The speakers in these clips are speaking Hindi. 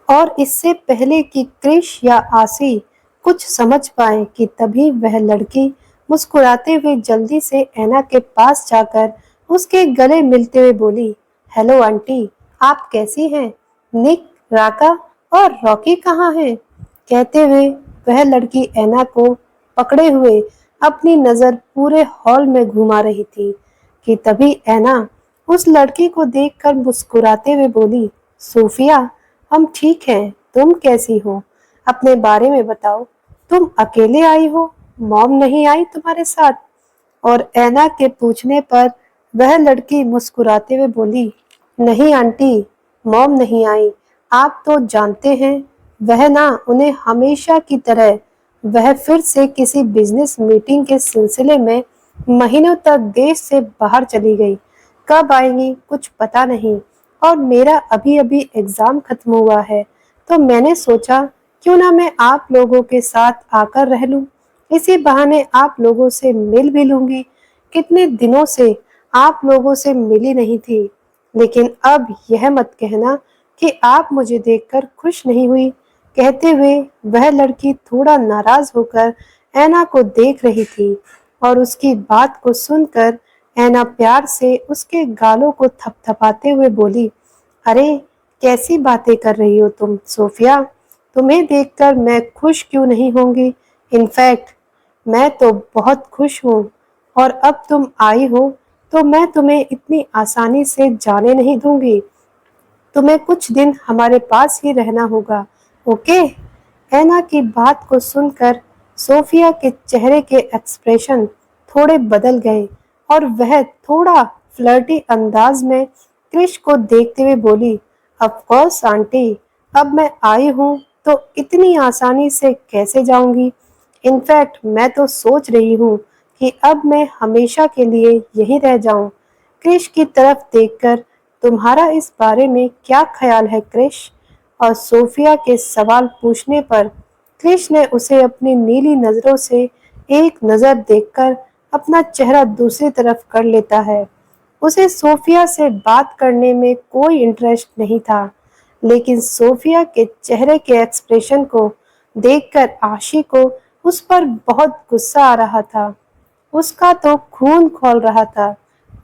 और इससे पहले कि क्रिश या आसी कुछ समझ पाए कि तभी वह लड़की मुस्कुराते हुए जल्दी से ऐना के पास जाकर उसके गले मिलते हुए बोली, हेलो आंटी, आप कैसी हैं? निक, राका और रॉकी कहाँ हैं? कहते हुए वह लड़की ऐना को पकड़े हुए अपनी नजर पूरे हॉल में घुमा रही थी कि तभी ऐना उस लड़की को देखकर मुस्कुराते हुए बोली, सोफिया, हम ठीक हैं, तुम कैसी हो? अपने बारे में बताओ, तुम अकेले आई हो? मॉम नहीं आई तुम्हारे साथ? और ऐना के पूछने पर वह लड़की मुस्कुराते हुए बोली, नहीं आंटी, मॉम नहीं आई। आप तो जानते हैं, वह ना उन्हें हमेशा की तरह वह फिर से किसी बिजनेस मीटिंग के सिलसिले में महीनों तक देश से बाहर चली गई। कब आएंगी कुछ पता नहीं, और मेरा अभी अभी एग्जाम खत्म हुआ है, तो मैंने सोचा क्यों ना मैं आप लोगों के साथ आकर रह लूं। इसी बहाने आप लोगों से मिल भी लूंगी। कितने दिनों से आप लोगों से मिली नहीं थी। लेकिन अब यह मत कहना कि आप मुझे देखकर खुश नहीं हुई। कहते हुए वह लड़की थोड़ा नाराज होकर ऐना को देख रही थी और उसकी बात को सुनकर ऐना प्यार से उसके गालों को थपथपाते हुए बोली, अरे कैसी बातें कर रही हो तुम सोफिया? तुम्हें देखकर मैं खुश क्यों नहीं होंगी? इनफैक्ट मैं तो बहुत खुश हूँ, और अब तुम आई हो तो मैं तुम्हें इतनी आसानी से जाने नहीं दूंगी। तुम्हें कुछ दिन हमारे पास ही रहना होगा, ओके? ऐना की बात को सुनकर सोफिया के चेहरे के एक्सप्रेशन थोड़े बदल गए और वह थोड़ा फ्लर्टी अंदाज में क्रिश को देखते हुए बोली, ऑफ कोर्स आंटी, अब मैं आई हूँ तो इतनी आसानी से कैसे जाऊंगी? इनफैक्ट मैं तो सोच रही हूँ कि अब मैं हमेशा के लिए यहीं रह जाऊं। क्रिश की तरफ देखकर, तुम्हारा इस बारे में क्या ख्याल है क्रिश? और सोफिया के सवाल पूछने पर क्रिश ने उसे अपनी नीली नजरों से एक नजर देखकर अपना चेहरा दूसरी तरफ कर लेता है। उसे सोफिया से बात करने में कोई इंटरेस्ट नहीं था, लेकिन सोफिया के चेहरे के एक्सप्रेशन को देखकर आशी को उस पर बहुत गुस्सा आ रहा था। उसका तो खून खौल रहा था।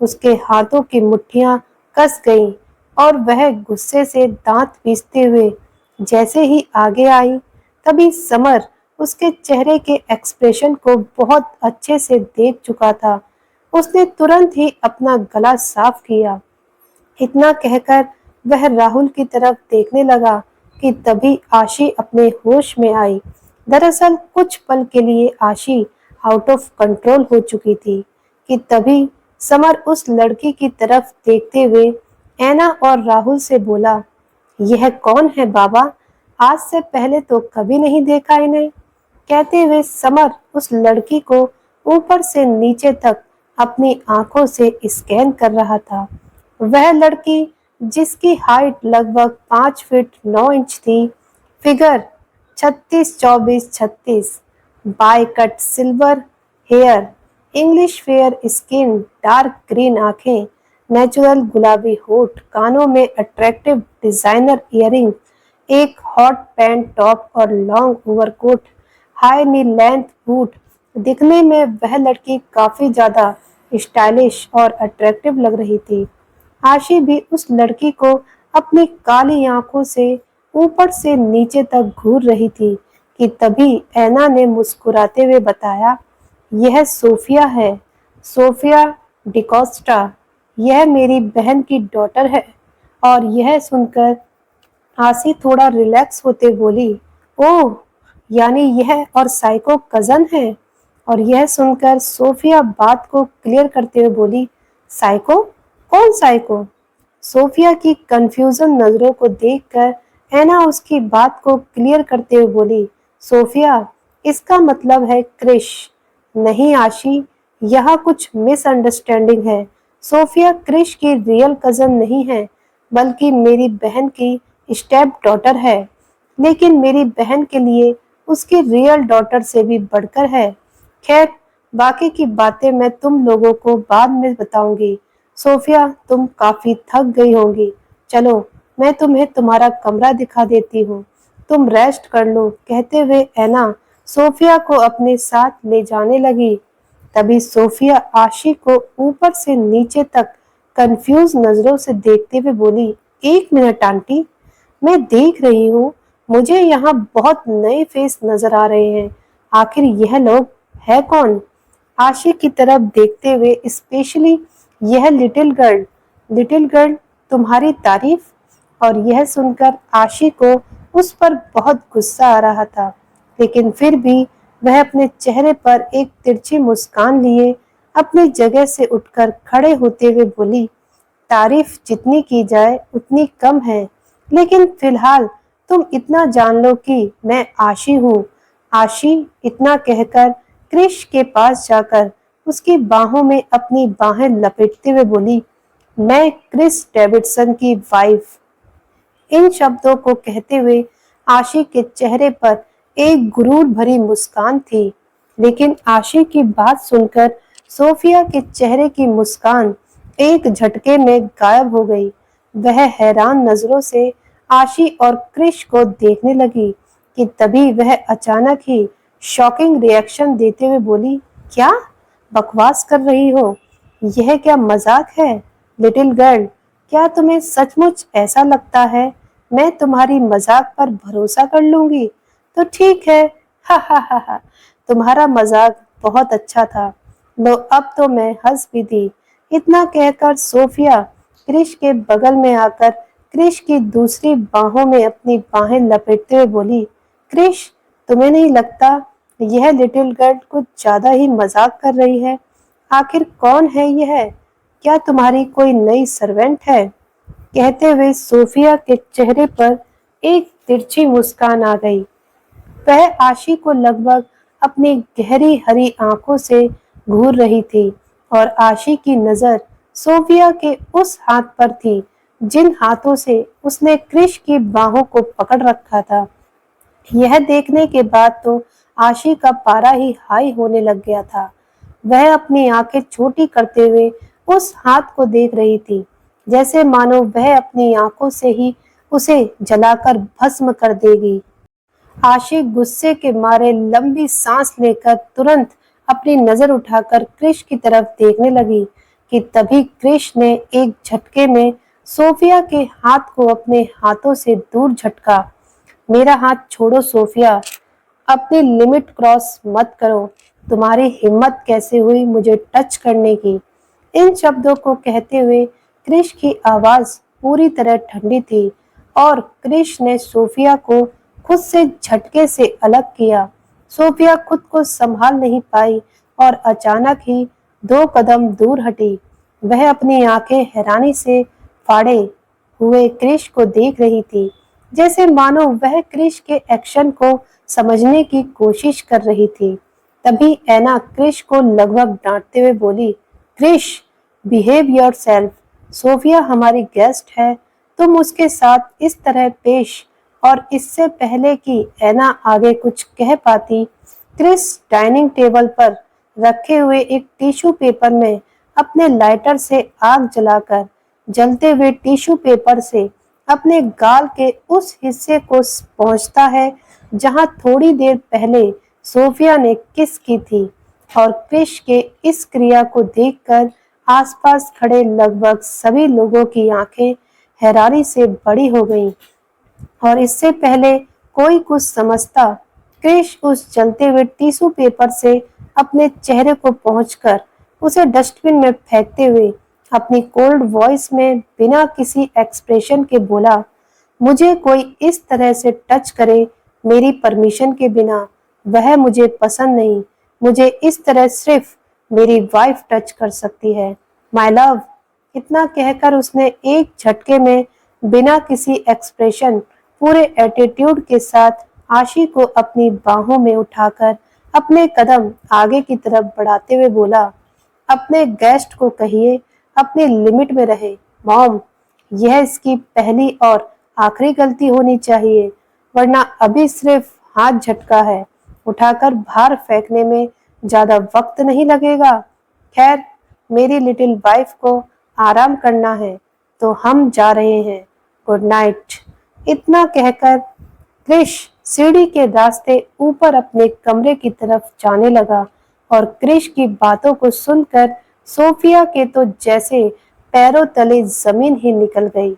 उसके हाथों की मुट्ठियां कस गईं और वह गुस्से से दांत पीसते हुए जैसे ही आगे आई, तभी समर उसके चेहरे के एक्सप्रेशन को बहुत अच्छे से देख चुका था। उसने तुरंत ही अपना गला साफ किया। इतना कहकर वह राहुल की तरफ देखने लगा कि तभी आशी अपने होश में आई। दरअसल कुछ पल के लिए आशी आउट ऑफ कंट्रोल हो चुकी थी कि तभी समर उस लड़की की तरफ देखते हुए ऐना और राहुल से बोला, यह कौन है बाबा? आज से पहले तो कभी नहीं देखा इन्हें। कहते हुए समर उस लड़की को ऊपर से नीचे तक अपनी आंखों से स्कैन कर रहा था। वह लड़की, जिसकी हाइट लगभग 5 फीट 9 इंच थी, figure 36-24-36, boy cut silver hair, English fair skin, dark green आंखें, नेचुरल गुलाबी होठ, कानों में अट्रैक्टिव डिजाइनर इयररिंग, एक हॉट पैंट टॉप और long overcoat, high knee length boot. दिखने में वह लड़की काफी ज्यादा स्टाइलिश और अट्रैक्टिव लग रही थी। आशी भी उस लड़की को अपनी काली आंखों से ऊपर से नीचे तक घूर रही थी कि तभी ऐना ने मुस्कुराते हुए बताया, यह सोफिया है, सोफिया डिकोस्टा। यह मेरी बहन की डॉटर है। और यह सुनकर आसी थोड़ा रिलैक्स होते बोली, ओह, यानी यह और साइको कजन है। और यह सुनकर सोफिया बात को क्लियर करते हुए बोली, साइको? कौन साइको? सोफिया की कंफ्यूजन नजरों को देखकर ऐना उसकी बात को क्लियर करते हुए बोली, सोफिया, इसका मतलब है क्रिश। नहीं आशी, यहाँ कुछ मिसअंडरस्टैंडिंग है। सोफिया क्रिश की रियल कजन नहीं है, बल्कि मेरी बहन की स्टेप डॉटर है। लेकिन मेरी बहन के लिए उसकी रियल डॉटर से भी बढ़कर है। खैर, बाकी की बातें मैं तुम लोगों को बाद में बताऊंगी। सोफिया, तुम काफी थक गई होंगी। चलो मैं तुम्हें तुम्हारा कमरा दिखा देती हूँ, तुम रेस्ट कर लो। कहते हुए ऐना सोफिया को अपने साथ ले जाने लगी। तभी सोफिया आशी को ऊपर से नीचे तक कंफ्यूज नजरों से देखते हुए बोली, एक मिनट आंटी, मैं देख रही हूँ, मुझे यहाँ बहुत नए फेस नजर आ रहे हैं। आखिर यह लोग है कौन? आशी की तरफ देखते हुए, स्पेशली यह लिटिल गर्ल तुम्हारी तारीफ। और यह सुनकर आशी को उस पर बहुत गुस्सा आ रहा था, लेकिन फिर भी वह अपने चेहरे पर एक तिरछी मुस्कान लिए अपनी जगह से उठकर खड़े होते हुए बोली, तारीफ जितनी की जाए उतनी कम है, लेकिन फिलहाल तुम इतना जान लो कि मैं आशी हूँ। आशी इतना कहकर क्रिश के पास जाकर उसकी बाहों में अपनी बाहें लपेटते हुए बोली, मैं क्रिस डेविडसन की वाइफ। इन शब्दों को कहते हुए आशी के चेहरे पर एक गुरूर भरी मुस्कान थी, लेकिन आशी की बात सुनकर सोफिया के चेहरे की मुस्कान एक झटके में गायब हो गई। वह हैरान नजरों से आशी और क्रिश को देखने लगी कि तभी वह अचानक ही शॉकिंग रिएक्शन देते हुए बोली, क्या बकवास कर रही हो? यह क्या मजाक है? लिटिल गर्ल, क्या तुम्हें सचमुच ऐसा लगता है मैं तुम्हारी मजाक पर भरोसा कर लूंगी? तो ठीक है, हा हा हा हा, तुम्हारा मजाक बहुत अच्छा था। लो अब तो मैं हंस भी दी। इतना कहकर सोफिया क्रिश के बगल में आकर क्रिश की दूसरी बाहों में अपनी बाहें लपेटते हुए बोली, क्रिश, तुम्हें नहीं लगता यह लिटिल गर्ल कुछ ज्यादा ही मजाक कर रही है? आखिर कौन है यह? क्या तुम्हारी कोई नई सर्वेंट है? कहते हुए सोफिया के चेहरे पर एक तिरछी मुस्कान आ गई। वह आशी को लगभग अपनी गहरी हरी आंखों से घूर रही थी और आशी की नजर सोफिया के उस हाथ पर थी जिन हाथों से उसने क्रिश की बाहों को पकड़ रखा था। यह देखने के बाद तो आशी का पारा ही हाई होने लग गया था। वह अपनी आंखें छोटी करते हुए उस हाथ को देख रही थी, जैसे मानो वह अपनी आंखों से ही उसे जलाकर भस्म कर देगी। आशी गुस्से के मारे लंबी सांस लेकर तुरंत अपनी नजर उठाकर क्रिश की तरफ देखने लगी कि तभी क्रिश ने एक झटके में सोफिया के हाथ को अपने हाथों से दूर झटका। मेरा हाथ छोड़ो सोफिया, अपनी लिमिट क्रॉस मत करो। तुम्हारी हिम्मत कैसे हुई मुझे टच करने की? इन शब्दों को कहते हुए क्रिश की आवाज पूरी तरह ठंडी थी और क्रिश ने सोफिया को खुद से झटके से अलग किया। सोफिया खुद को संभाल नहीं पाई और अचानक ही 2 कदम दूर हटी। वह अपनी आंखें हैरानी से फाड़े हुए क्रिश को देख रही थी, जैसे मानो वह क्रिश के एक्शन को समझने की कोशिश कर रही थी। तभी ऐना क्रिश को लगभग डांटते हुए बोली, क्रिश, बिहेव योरसेल्फ। सोफिया हमारी गेस्ट है, तुम उसके साथ इस तरह पेश। और इससे पहले कि ऐना आगे कुछ कह पाती, क्रिस डाइनिंग टेबल पर रखे हुए एक टिश्यू पेपर में अपने लाइटर से आग जलाकर जलते हुए टिश्यू पेपर से अपने गाल के उस हिस्से को पहुंचता है जहां थोड़ी देर पहले सोफिया ने किस की थी। और क्रिश के इस क्रिया को देखकर आसपास खड़े लगभग सभी लोगों की आंखें हैरानी से बड़ी हो गईं। और इससे पहले कोई कुछ समझता, क्रिश उस जलते हुए टिश्यू पेपर से अपने चेहरे को पहुंचकर उसे डस्टबिन में फेंकते हुए अपनी कोल्ड वॉइस में बिना किसी एक्सप्रेशन के बोला, मुझे कोई इस तरह से टच करे मेरी परमिशन के बिना, वह मुझे पसंद नहीं। मुझे इस तरह सिर्फ मेरी वाइफ टच कर सकती है, माय लव। इतना कहकर उसने एक झटके में बिना किसी एक्सप्रेशन पूरे एटीट्यूड के साथ आशी को अपनी बाहों में उठाकर अपने कदम आगे की तरफ बढ़ाते हुए बोला, अपने गेस्ट को कहिए अपनी लिमिट में रहे। मॉम, यह इसकी पहली और आखिरी गलती होनी चाहिए, वरना अभी सिर्फ हाथ झटका है, उठाकर बाहर फेंकने में ज्यादा वक्त नहीं लगेगा। खैर, मेरी लिटिल वाइफ को आराम करना है तो हम जा रहे हैं। Good night. इतना कहकर क्रिश सीढ़ी के रास्ते ऊपर अपने कमरे की तरफ जाने लगा और क्रिश की बातों को सुनकर सोफिया के तो जैसे पैरों तले जमीन ही निकल गई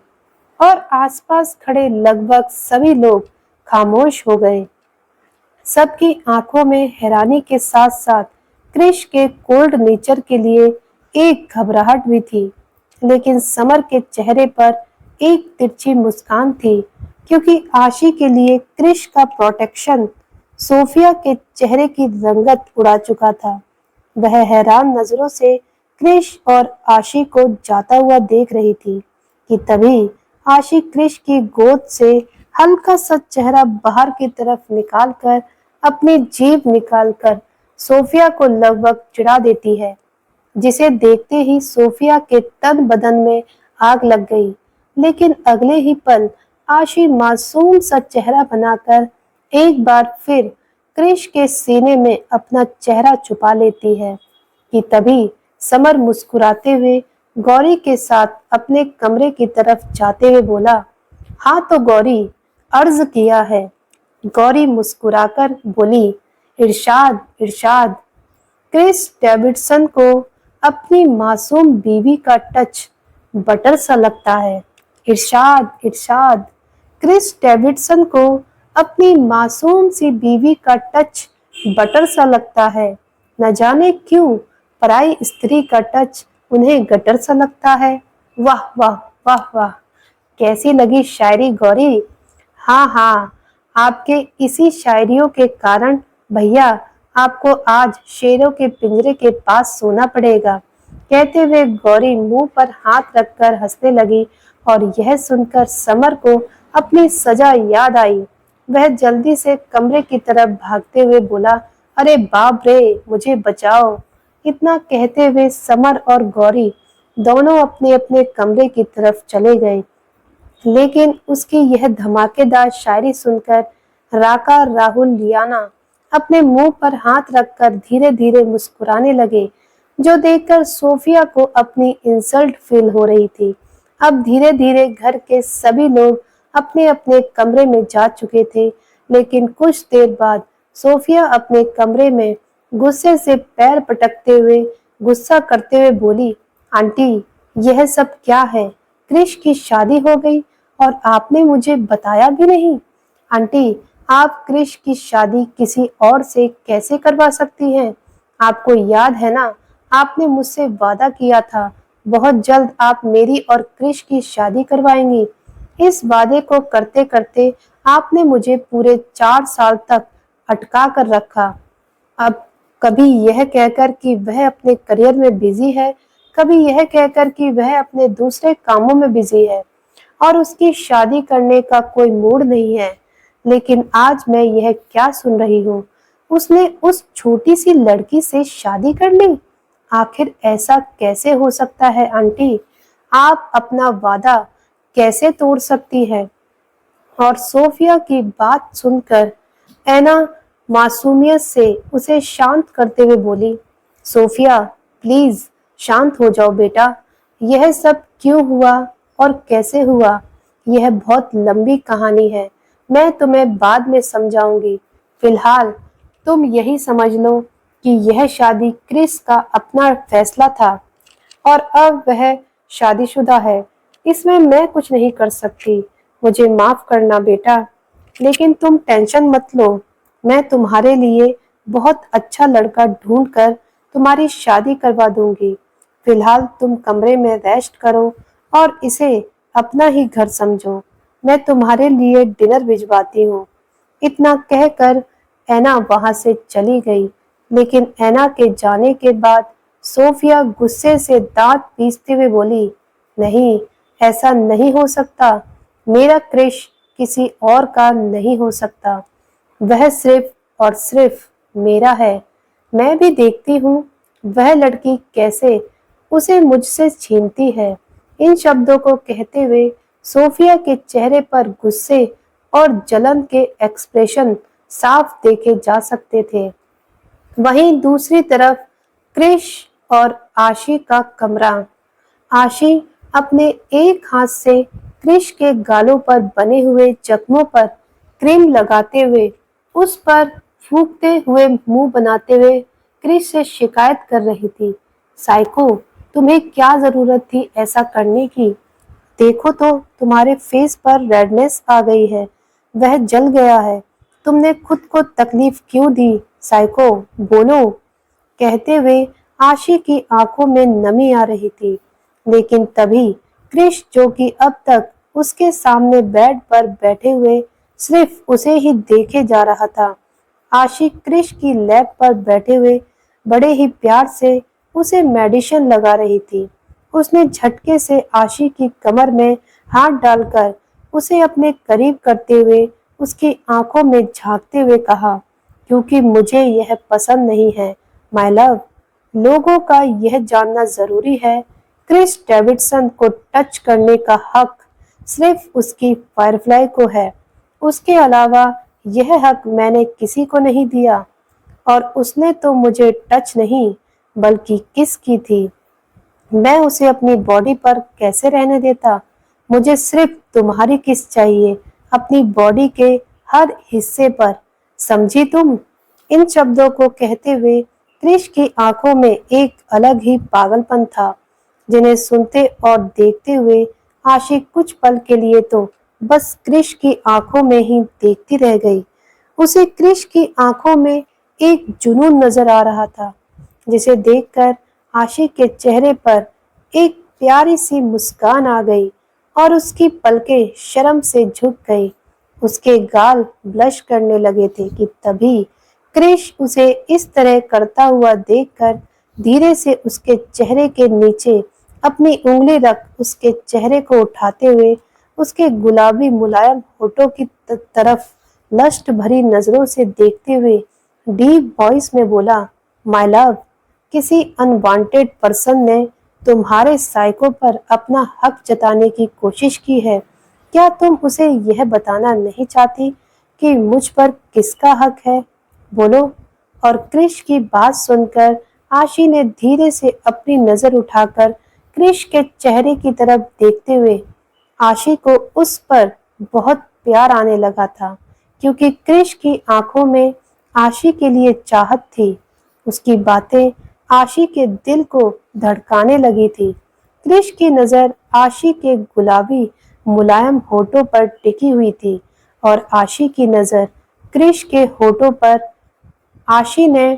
और आसपास खड़े लगभग सभी लोग खामोश हो गए। सबकी आंखों में हैरानी के साथ साथ क्रिश के कोल्ड नेचर के लिए एक घबराहट भी थी, लेकिन समर के चेहरे पर एक तिरछी मुस्कान थी क्योंकि आशी के लिए क्रिश का प्रोटेक्शन सोफिया के चेहरे की रंगत उड़ा चुका था। वह हैरान नजरों से क्रिश और आशी को जाता हुआ देख रही थी कि तभी आशी क्रिश की गोद से हल्का सा चेहरा बाहर की तरफ निकालकर अपनी जीभ निकालकर सोफिया को लगभग चिढ़ा देती है, जिसे देखते ही सोफिया के तन बदन में आग लग गई। लेकिन अगले ही पल आशी मासूम सा चेहरा बनाकर एक बार फिर क्रिश के सीने में अपना चेहरा छुपा लेती है कि तभी समर मुस्कुराते हुए गौरी के साथ अपने कमरे की तरफ जाते हुए बोला, हाँ तो गौरी, अर्ज किया है। गौरी मुस्कुराकर बोली, इरशाद इरशाद। क्रिस डेविडसन को अपनी मासूम बीवी का टच बटर सा लगता है। इरशाद इरशाद। क्रिस डेविडसन को अपनी मासूम सी बीवी का टच बटर सा लगता है। न जाने क्यों पराई स्त्री का टच उन्हें गटर सा लगता है। वाह वाह वाह वाह, कैसी लगी शायरी गौरी? हाँ हाँ, आपके इसी शायरियों के कारण भैया आपको आज शेरों के पिंजरे के पास सोना पड़ेगा। कहते हुए गौरी मुंह पर हाथ रखकर हंसने लगी और यह सुनकर समर को अपनी सजा याद आई। वह जल्दी से कमरे की तरफ भागते हुए बोला, अरे बाप रे, मुझे बचाओ। इतना कहते हुए समर और गौरी दोनों अपने अपने कमरे की तरफ चले गए। लेकिन उसकी यह धमाकेदार शायरी सुनकर राका, राहुल, लियाना अपने मुंह पर हाथ रखकर धीरे धीरे मुस्कुराने लगे, जो देखकर सोफिया को अपनी इंसल्ट फील हो रही थी। अब धीरे धीरे घर के सभी लोग अपने अपने कमरे में जा चुके थे, लेकिन कुछ देर बाद सोफिया अपने कमरे में गुस्से से पैर पटकते हुए गुस्सा करते हुए बोली, आंटी, यह सब क्या है? क्रिश की शादी हो गई और आपने मुझे बताया भी नहीं। आंटी, आप क्रिश की शादी किसी और से कैसे करवा सकती हैं? आपको याद है ना, आपने मुझसे वादा किया था बहुत जल्द आप मेरी और क्रिश की शादी करवाएंगी। इस वादे को करते करते आपने मुझे पूरे 4 साल तक अटका कर रखा। अब कभी यह कहकर कि वह अपने करियर में बिजी है, कभी यह कहकर कि वह अपने दूसरे कामों में बिजी है और उसकी शादी करने का कोई मूड नहीं है। लेकिन आज मैं यह क्या सुन रही हूँ, उसने उस छोटी सी लड़की से शादी कर ली। आखिर ऐसा कैसे हो सकता है आंटी? आप अपना वादा कैसे तोड़ सकती है? और सोफिया की बात सुनकर ऐना मासूमियत से उसे शांत करते हुए बोली, सोफिया प्लीज शांत हो जाओ बेटा। यह सब क्यों हुआ और कैसे हुआ, यह बहुत लंबी कहानी है, मैं तुम्हें बाद में समझाऊंगी। फिलहाल तुम यही समझ लो कि यह शादी क्रिस का अपना फैसला था और अब वह शादीशुदा है। इसमें मैं कुछ नहीं कर सकती, मुझे माफ करना बेटा। लेकिन तुम टेंशन मत लो, मैं तुम्हारे लिए बहुत अच्छा लड़का ढूंढकर तुम्हारी शादी करवा दूंगी। फिलहाल तुम कमरे में रेस्ट करो और इसे अपना ही घर समझो। मैं तुम्हारे लिए डिनर भिजवाती हूँ। इतना कहकर ऐना वहां से चली गई। लेकिन ऐना के जाने के बाद सोफिया गुस्से से दांत पीसते हुए बोली, नहीं, ऐसा नहीं हो सकता। मेरा क्रिश किसी और का नहीं हो सकता, वह सिर्फ और सिर्फ मेरा है। मैं भी देखती हूँ वह लड़की कैसे उसे मुझसे छीनती है। इन शब्दों को कहते हुए सोफिया के चेहरे पर गुस्से और जलन के एक्सप्रेशन साफ देखे जा सकते थे। वहीं दूसरी तरफ क्रिश और आशी का कमरा। आशी अपने एक हाथ से क्रिश के गालों पर बने हुए जख्मों पर क्रीम लगाते हुए, उस पर फूंकते हुए मुंह बनाते हुए क्रिश से शिकायत कर रही थी। साइको, तुम्हें क्या जरूरत थी ऐसा करने की? देखो तो तुम्हारे फेस पर रेडनेस आ गई है, वह जल गया है। तुमने खुद को तकलीफ क्यों दी? साइको, बोलो। कहते हुए आशी की आंखों में नमी आ रही थी। लेकिन तभी क्रिश, जो कि अब तक उसके सामने बेड पर बैठे हुए सिर्फ उसे ही देखे जा रहा था, आशी क्रिश की लैब पर बैठे हुए बड़े ही प्यार से उसे मेडिसिन लगा रही थी। उसने झटके से आशी की कमर में हाथ डालकर उसे अपने करीब करते हुए उसकी आंखों में झांकते हुए कहा, क्योंकि मुझे यह पसंद नहीं है माय लव। लोगों का यह जानना जरूरी है, क्रिस डेविडसन को टच करने का हक सिर्फ उसकी फायरफ्लाई को है। उसके अलावा यह हक मैंने किसी को नहीं दिया। और उसने तो मुझे टच नहीं बल्कि किस की थी। मैं उसे अपनी बॉडी पर कैसे रहने देता? मुझे सिर्फ तुम्हारी किस चाहिए, अपनी बॉडी के हर हिस्से पर, समझी तुम? इन शब्दों को कहते हुए क्रिश की आंखों में एक अलग ही पागलपन था, जिन्हें सुनते और देखते हुए आशी कुछ पल के लिए तो बस क्रिश की आंखों में ही देखती रह गई। उसे क्रिश की आंखों में एक जुनून नजर आ रहा था, जिसे देखकर आशिक के चेहरे पर एक प्यारी सी मुस्कान आ गई और उसकी पलकें शर्म से झुक गई। उसके गाल ब्लश करने लगे थे कि तभी क्रिश उसे इस तरह करता हुआ देखकर धीरे से उसके चेहरे के नीचे अपनी उंगली रख उसके चेहरे को उठाते हुए उसके गुलाबी मुलायम होठों की तरफ लस्ट भरी नजरों से देखते हुए डीप वॉइस में बोला, माय लव, किसी अनवांटेड पर्सन ने तुम्हारे साइको पर अपना हक जताने की कोशिश की है। क्या तुम उसे यह बताना नहीं चाहती कि मुझ पर किसका हक है? बोलो। और क्रिश की बात सुनकर आशी ने धीरे से अपनी नजर उठाकर क्रिश के चेहरे की तरफ देखते हुए आशी को उस पर बहुत प्यार आने लगा था, क्योंकि क्रिश की आंखों में आशी के लिए चाहत थी। उसकी बातें आशी के दिल को धड़काने लगी थी। क्रिश की नजर आशी के गुलाबी मुलायम होठों पर टिकी हुई थी और आशी की नजर क्रिश के होठों पर। आशी ने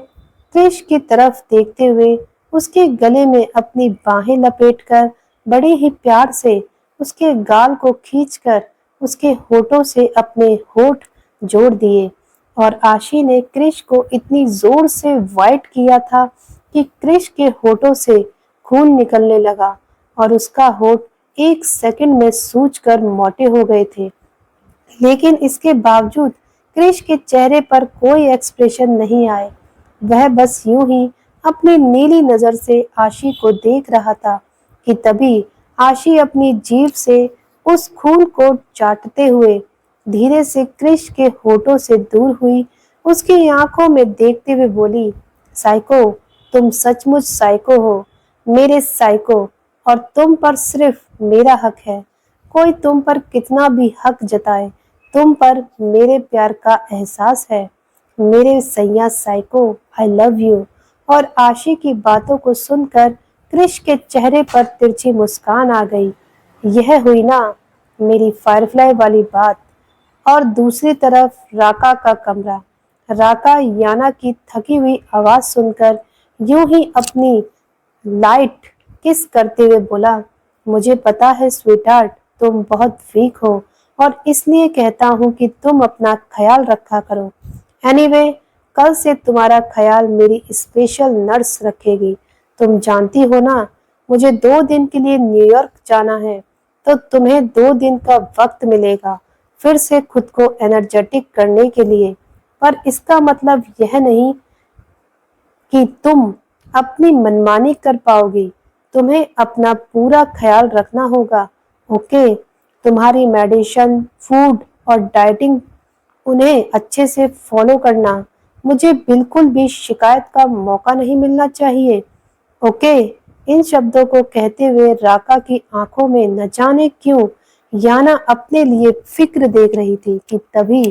क्रिश की तरफ देखते हुए उसके गले में अपनी बाहें लपेटकर बड़े ही प्यार से उसके गाल को खींचकर उसके होठों से अपने होठ जोड़ दिए और आशी ने क्रिश को इतनी जोर से वाइट किया था कि क्रिश के होठों से खून निकलने लगा और उसका होठ एक सेकंड में सूजकर मोटे हो गए थे। लेकिन इसके बावजूद क्रिश के चेहरे पर कोई एक्सप्रेशन नहीं आए। वह बस यूं ही अपनी नीली नजर से आशी को देख रहा था कि तभी आशी अपनी जीभ से उस खून को चाटते हुए धीरे से क्रिश के होठों से दूर हुई, उसकी आंखों में देखते हुए बोली, साइको, तुम सचमुच साइको हो, मेरे साइको, और तुम पर सिर्फ मेरा हक है। कोई तुम पर कितना भी हक जताए, तुम पर मेरे प्यार का एहसास है। मेरे सैया साइको, आई लव यू। और आशी की बातों को सुनकर क्रिश के चेहरे पर तिरछी मुस्कान आ गई। यह हुई ना मेरी फायरफ्लाई वाली बात। और दूसरी तरफ राका का कमरा। राका याना की थकी हुई आवाज सुनकर यूं ही अपनी लाइट किस करते हुए बोला, मुझे पता है स्वीटहार्ट, तुम बहुत वीक हो और इसलिए कहता हूँ कि तुम अपना ख्याल रखा करो। एनीवे, कल से तुम्हारा ख्याल मेरी स्पेशल नर्स रखेगी। तुम जानती हो ना, मुझे 2 दिन के लिए न्यूयॉर्क जाना है, तो तुम्हें 2 दिन का वक्त मिलेगा फिर से खुद को एनर्जेटिक करने के लिए। पर इसका मतलब यह नहीं कि तुम अपनी मनमानी कर पाओगी। तुम्हें अपना पूरा ख्याल रखना होगा, ओके? तुम्हारी मेडिसिन, फूड और डाइटिंग, उन्हें अच्छे से फॉलो करना। मुझे बिल्कुल भी शिकायत का मौका नहीं मिलना चाहिए, ओके? इन शब्दों को कहते हुए राका की आंखों में न जाने क्यों याना अपने लिए फिक्र देख रही थी कि तभी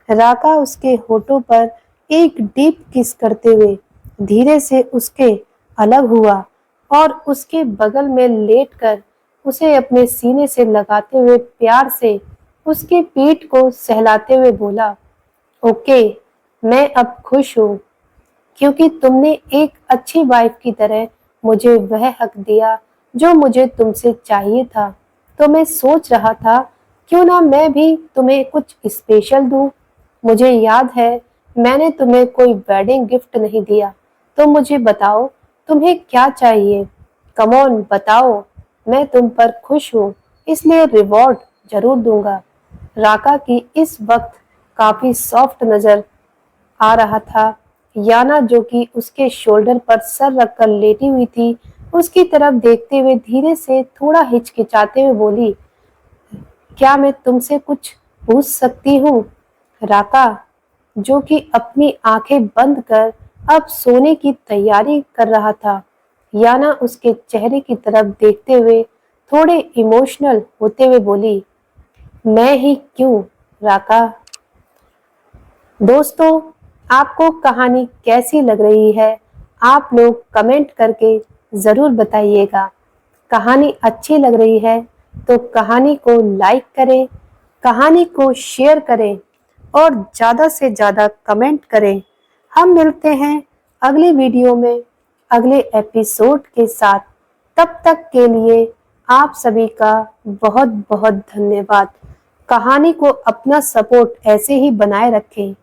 राका उसके होठों पर एक डीप किस करते हुए धीरे से उसके अलग हुआ और उसके बगल में लेटकर उसे अपने सीने से लगाते हुए प्यार से उसकी पीठ को सहलाते हुए बोला, ओके, मैं अब खुश हूँ क्योंकि तुमने एक अच्छी वाइफ की तरह मुझे वह हक दिया जो मुझे तुमसे चाहिए था। तो मैं सोच रहा था क्यों ना मैं भी तुम्हें कुछ स्पेशल दूं। मुझे याद है मैंने तुम्हें कोई वेडिंग गिफ्ट नहीं दिया, तो मुझे बताओ तुम्हें क्या चाहिए। कम ऑन बताओ, मैं तुम पर खुश हूँ इसलिए रिवॉर्ड जरूर दूंगा। राका की इस वक्त काफी सॉफ्ट नजर आ रहा था। याना जो कि उसके शोल्डर पर सर रखकर लेटी हुई थी, उसकी तरफ देखते हुए धीरे से थोड़ा हिचकिचाते हुए बोली, क्या मैं तुमसे कुछ पूछ सकती हूँ? राका जो कि अपनी आंखें बंद कर अब सोने की तैयारी कर रहा था, याना उसके चेहरे की तरफ देखते हुए थोड़े इमोशनल होते हुए बोली, मैं ही क्यों राका। दोस्तों, आपको कहानी कैसी लग रही है? आप लोग कमेंट करके ज़रूर बताइएगा। कहानी अच्छी लग रही है तो कहानी को लाइक करें, कहानी को शेयर करें और ज़्यादा से ज़्यादा कमेंट करें। हम मिलते हैं अगली वीडियो में अगले एपिसोड के साथ। तब तक के लिए आप सभी का बहुत बहुत धन्यवाद। कहानी को अपना सपोर्ट ऐसे ही बनाए रखें।